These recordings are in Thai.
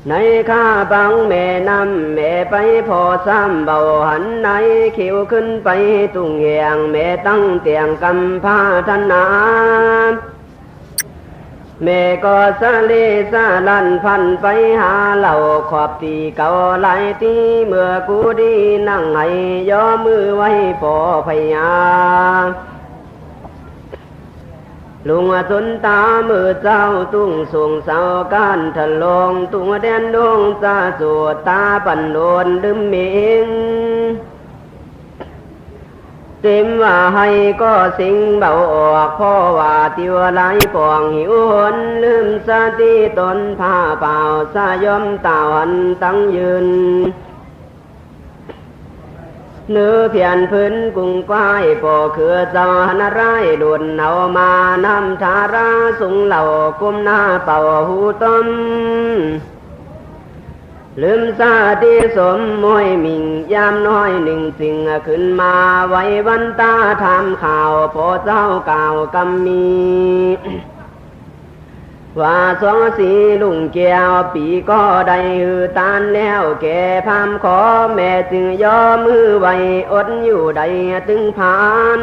ในข้าบังแม่นำแม่ไปพอซ้ำเบาหันในขิวขึ้นไปตุงแยงแม่ตั้งเตียงกำพาธนาแม่ก็สะเลสะลันพันไปหาเหล่าขอบตีเก่าหลายตีเมื่อกูดีนั่งให้ย่อมือไว้พอพยาลุงจนตามือเจ้าตุ้งสูงเสาการทะลงตุ้งแดนดวงซาสูตาปันโดนดึมมิงเต็มว่าให้ก็สิงเบาออกเพราะว่าติวไหลปองหิวหนลืมสติตนผ้าเปล่าสายอมตาหันตั้งยืนเนื้อเพียนพื้นกุ้งควายปอคือเจ้าหนารายดุนเอามานำทาราสุงเหล่ากุมหน้าเป่าหูต้มลืมซาที่สมมวยมิงยามน้อยหนึ่งสิ่งขึ้นมาไว้วันตาทำข่าวพอเจ้าเก่ากำมีว่าสองสีลุงแก้วปีก็ได้หือตานแล้วแก่พามขอแม่จึงย่อมือไว้อดอยู่ใดตึงผ่าน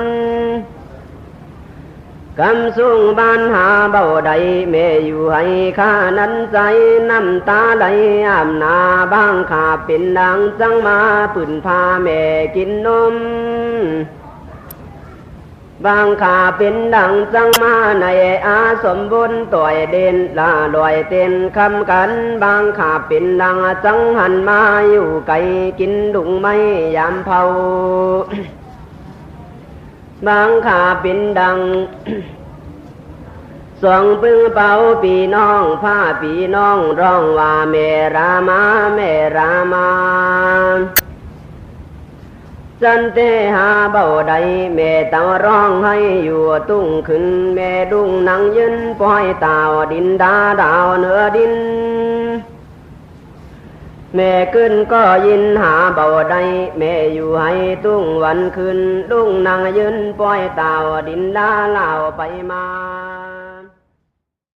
กำสูงบ้านหาเบาใดแม่อยู่ให้ข้านั้นใจน้ำตาไหลอาบนาบ้างข้าเป็นนางจังมาปืนพาแม่กินนมบางข้าเป็นดังจังมาในอาสมบุญต่อยเด่นลาลอยเต้นคำกันบางข้าเป็นดังจังหันมาอยู่ไกลกินดุงไม่ยามเผาบางข้าเป็นดังสองปึงเป่าปีน้องผ้าปีน้องร้องว่าแม่รามาแม่รามาจันเตหาเบาใดแม่เต่าร้องให้อยู่ตุ้งขึ้นแม่ดุงนั่งยืนปล่อยเต่าดินดาดาวเหนือดินแม่ขึ้นก็ยินหาเบาใดแม่อยู่ให้ตุ้งวันขึ้นดุงนั่งยืนปล่อยเต่าดินดาเหล่าไปมา